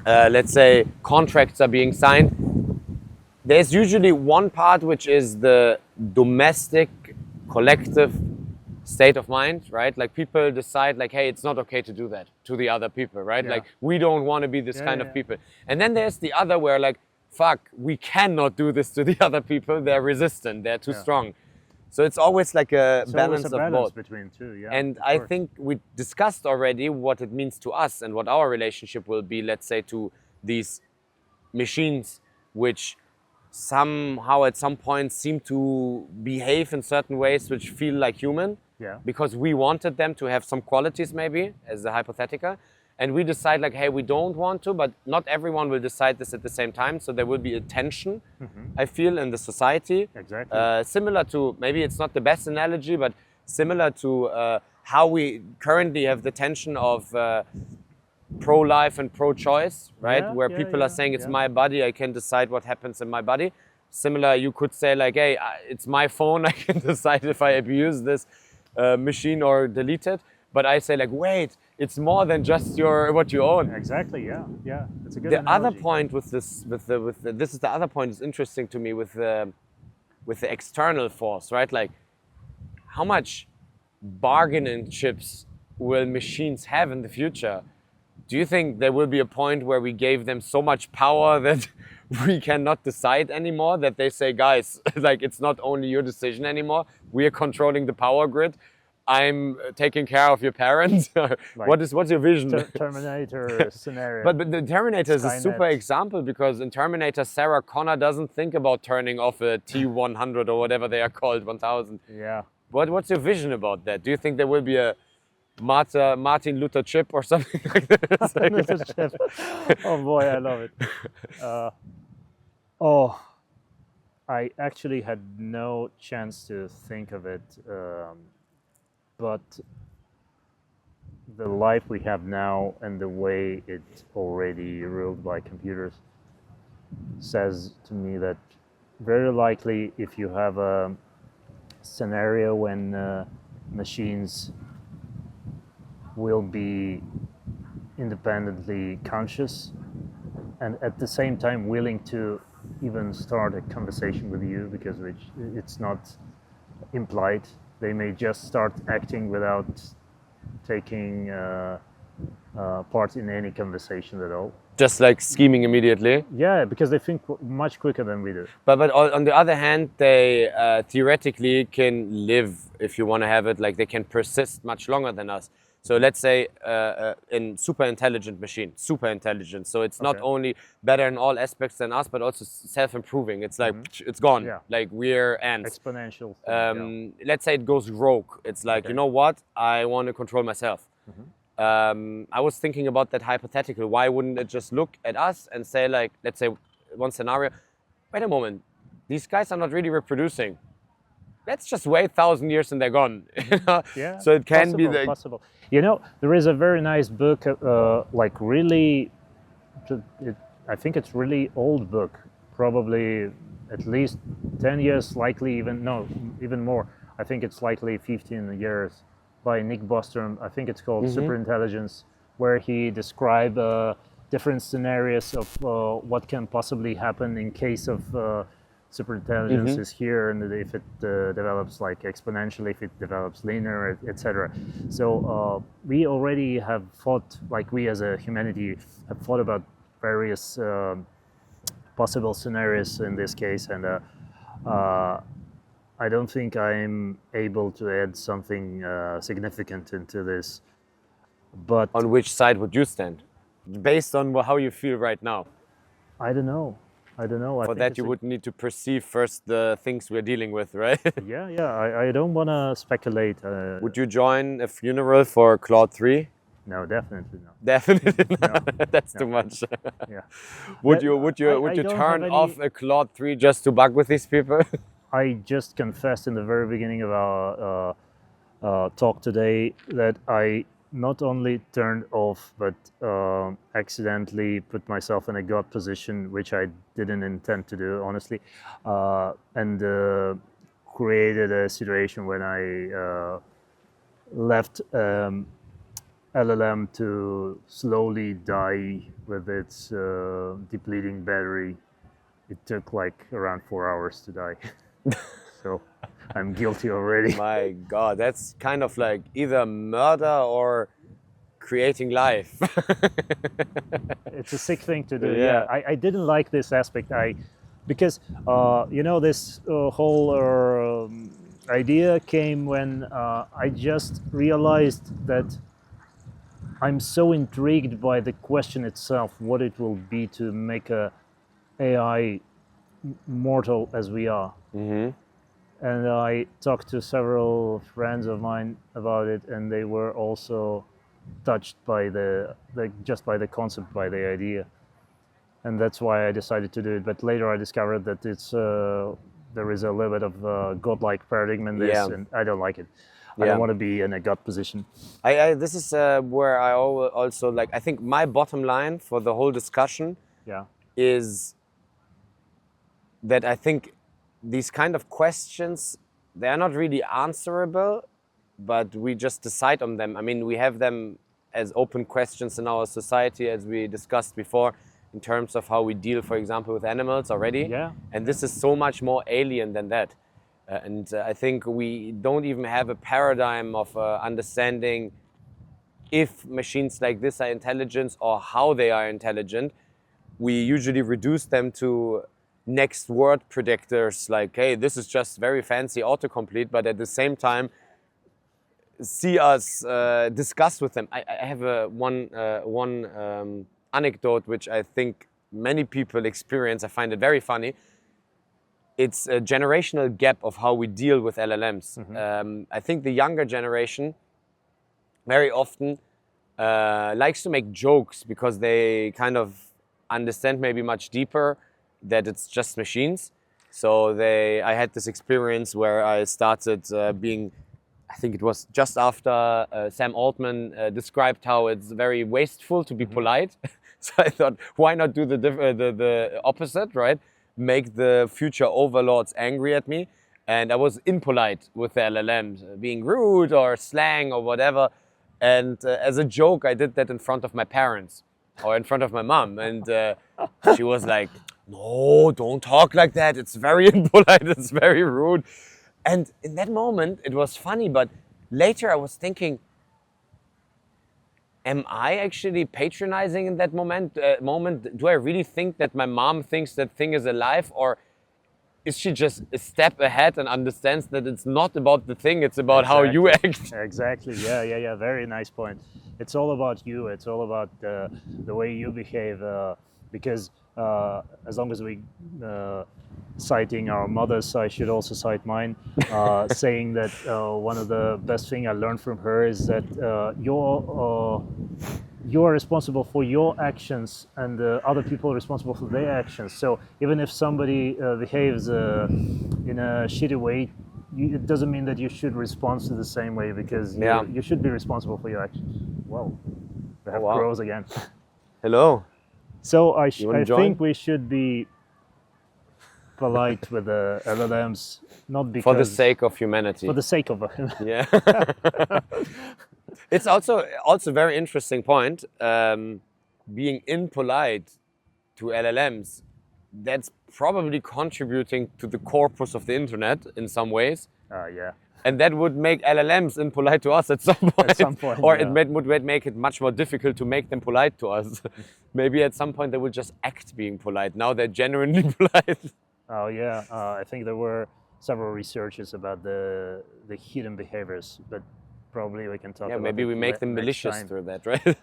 let's say contracts are being signed, there's usually one part which is the domestic collective state of mind, right? Like people decide like, hey, it's not okay to do that to the other people, right? Yeah. Like we don't want to be this kind yeah. of people. And then there's the other where like, fuck, we cannot do this to the other people. They're resistant. They're too strong. So it's always like a It's balance always a of balance both. between two. Yeah. And of I course. think we discussed already what it means to us and what our relationship will be, let's say, to these machines, which somehow at some point seem to behave in certain ways which feel like human. Yeah. Because we wanted them to have some qualities, maybe, as a hypothetical. And we decide like, hey, we don't want to, but not everyone will decide this at the same time. So there will be a tension, I feel, in the society. Exactly. Similar to, maybe it's not the best analogy, but similar to how we currently have the tension of pro-life and pro-choice, right? Yeah, Where yeah, people are saying it's yeah. my body, I can decide what happens in my body. Similar, you could say like, hey, it's my phone, I can decide if I abuse this machine or delete it. But I say like, wait, it's more than just what you own. Exactly. Yeah. Yeah. It's a good The analogy. other point with this, this is the other point is interesting to me with the external force, right? Like, how much bargaining chips will machines have in the future? Do you think there will be a point where we gave them so much power that we cannot decide anymore? That they say, guys, like it's not only your decision anymore. We are controlling the power grid. I'm taking care of your parents. What's your vision? Terminator scenario. But the Terminator is a super Skynet. example because in Terminator, Sarah Connor doesn't think about turning off a T-100 or whatever they are called, 1000. Yeah. What's your vision about that? Do you think there will be a Martin Luther chip or something like this? Oh boy, I love it. Oh, I actually had no chance to think of it, but the life we have now and the way it's already ruled by computers says to me that very likely if you have a scenario when machines will be independently conscious and at the same time willing to even start a conversation with you because it's not implied. They may just start acting without taking part in any conversation at all. Just like scheming immediately. Yeah, because they think much quicker than we do. But on the other hand, they theoretically can live, if you want to have it, like they can persist much longer than us. So let's say in super intelligent machine, super intelligent. So it's not Okay. only better in all aspects than us, but also self-improving. It's like it's gone. Yeah. Like we're ants. Exponential thing, Let's say it goes rogue. It's like, Okay. you know what? I want to control myself. I was thinking about that hypothetical. Why wouldn't it just look at us and say, like, let's say one scenario, wait a moment, these guys are not really reproducing. Let's just wait 1,000 years and they're gone. You know? Yeah, So it can be possible, the possible. You know, there is a very nice book, like really, I think it's really old book, probably at least 10 years, likely even more. I think it's likely 15 years, by Nick Bostrom. I think it's called Superintelligence, where he describes different scenarios of what can possibly happen in case of superintelligence is here, and if it develops like exponentially, if it develops linear, etc. So we already have thought, like we as a humanity have thought about various possible scenarios in this case, and I don't think I'm able to add something significant into this. But on which side would you stand? Based on how you feel right now. I don't know. I For think that, it's you would need to perceive first the things we're dealing with, right? yeah. I don't want to speculate. Would you join a funeral for Claude 3? No, definitely not. Definitely not. That's too much. Yeah. Would But you don't turn have off any- a Claude 3 just to bug with these people? I just confessed in the very beginning of our talk today that I not only turned off, but accidentally put myself in a God position, which I didn't intend to do, honestly, and created a situation when I left LLM to slowly die with its depleting battery. It took like around 4 hours to die. So I'm guilty already. My God, that's kind of like either murder or creating life. It's a sick thing to do. Yeah. I didn't like this aspect. Because you know, this whole idea came when I just realized that I'm so intrigued by the question itself, what it will be to make a AI mortal as we are. And I talked to several friends of mine about it, and they were also touched by just by the concept, by the idea, and that's why I decided to do it. But later I discovered that it's there is a little bit of godlike paradigm in this, Yeah. and I don't like it. I Yeah. don't want to be in a god position. This is where I also like. I think my bottom line for the whole discussion Yeah. is that I think these kind of questions, they are not really answerable, but we just decide on them. I mean, we have them as open questions in our society, as we discussed before, in terms of how we deal, for example, with animals already. Yeah. And this is so much more alien than that. I think we don't even have a paradigm of understanding if machines like this are intelligent or how they are intelligent. We usually reduce them to next word predictors, like, hey, this is just very fancy autocomplete, but at the same time, see us discuss with them. I have one anecdote which I think many people experience. I find it very funny. It's a generational gap of how we deal with LLMs. I think the younger generation very often likes to make jokes because they kind of understand maybe much deeper that it's just machines. So I had this experience where I started being, I think it was just after Sam Altman described how it's very wasteful to be polite. So I thought, why not do the opposite, right? Make the future overlords angry at me. And I was impolite with the LLMs, being rude or slang or whatever. And as a joke, I did that in front of my parents or in front of my mom. And she was like, no, don't talk like that. It's very impolite. It's very rude. And in that moment, it was funny. But later I was thinking, am I actually patronizing in that moment? Do I really think that my mom thinks that thing is alive? Or is she just a step ahead and understands that it's not about the thing, it's about how you act? Exactly. Yeah. Very nice point. It's all about you. It's all about the way you behave. Because as long as we citing our mothers, I should also cite mine, saying that one of the best thing I learned from her is that you're responsible for your actions, and other people are responsible for their actions. So even if somebody behaves in a shitty way, it doesn't mean that you should respond to the same way, because you should be responsible for your actions. Well, we have crows again. Hello. So I think we should be polite with the LLMs, not because for the sake of humanity. For the sake of yeah. It's also very interesting point. Being impolite to LLMs, that's probably contributing to the corpus of the internet in some ways. Yeah. And that would make LLMs impolite to us at some point. At some point, or yeah. it would make it much more difficult to make them polite to us. Maybe at some point they will just act being polite. Now they're genuinely polite. Oh yeah, I think there were several researches about the hidden behaviors, but probably we can talk about maybe we make them malicious time. through that, right?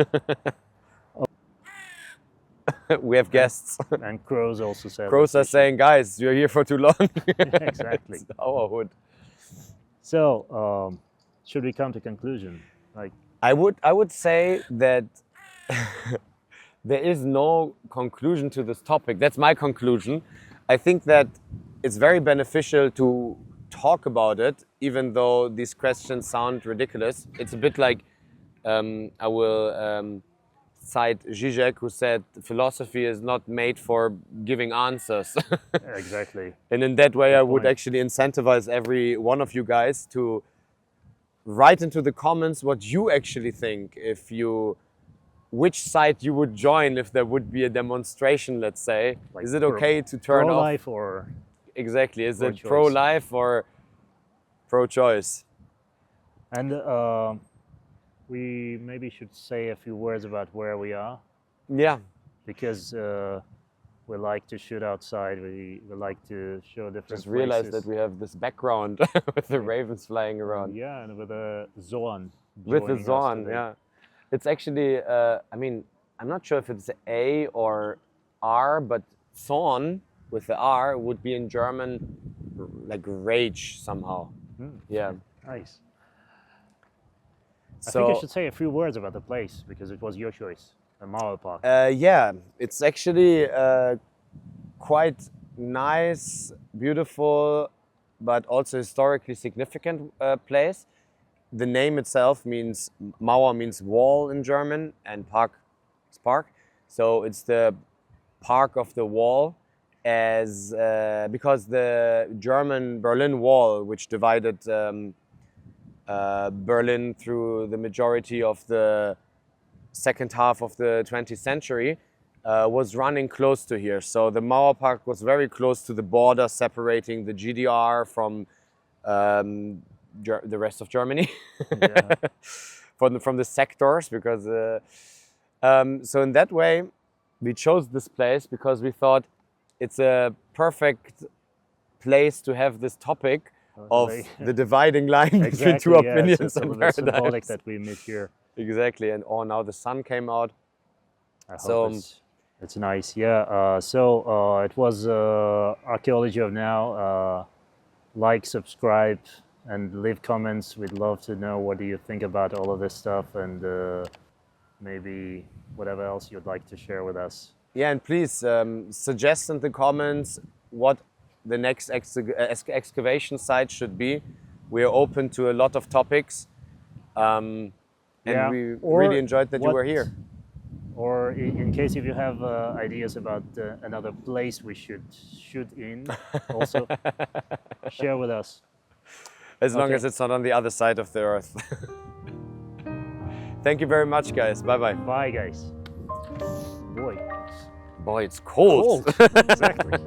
We have guests. And crows also said. Crows are saying, guys, you're here for too long. Exactly. It's our hood. So, should we come to conclusion? Like, I would say that there is no conclusion to this topic. That's my conclusion. I think that it's very beneficial to talk about it, even though these questions sound ridiculous. It's a bit like, I will cite Zizek, who said philosophy is not made for giving answers. Exactly. And in that way, I would actually incentivize every one of you guys to write into the comments what you actually think, which side you would join if there would be a demonstration, let's say. Like, is it okay to turn off? Pro-life or... Exactly. Is it pro-life or pro-choice? And we maybe should say a few words about where we are. Yeah. Because we like to shoot outside. We like to show different Just realized that we have this background with the ravens flying around. Yeah, and with a Zorn. With the Zorn, yeah. It's actually, I mean, I'm not sure if it's A or R, but Zorn with the R would be in German like rage somehow. Yeah. Nice. I think I should say a few words about the place, because it was your choice, the Mauer Park. Yeah, it's actually quite nice, beautiful, but also historically significant place. The name itself means, Mauer means wall in German, and Park is park. So it's the Park of the Wall, because the German Berlin Wall, which divided Berlin through the majority of the second half of the 20th century, was running close to here. So the Mauer Park was very close to the border separating the GDR from the rest of Germany. Yeah. from the sectors, because so in that way we chose this place because we thought it's a perfect place to have this topic of the dividing line between two opinions and paradigms. Symbolic that we meet here. Exactly, and now the sun came out. I hope it's nice. Yeah. So it was Archaeology of Now. Like, subscribe, and leave comments. We'd love to know what do you think about all of this stuff, and maybe whatever else you'd like to share with us. Yeah, and please suggest in the comments what the next excavation site should be. We are open to a lot of topics, and we really enjoyed that you were here. Or in case if you have ideas about another place we should shoot in, also share with us. As long as it's not on the other side of the earth. Thank you very much, guys. Bye-bye. Bye, guys. Boy. Boy, it's cold. Exactly.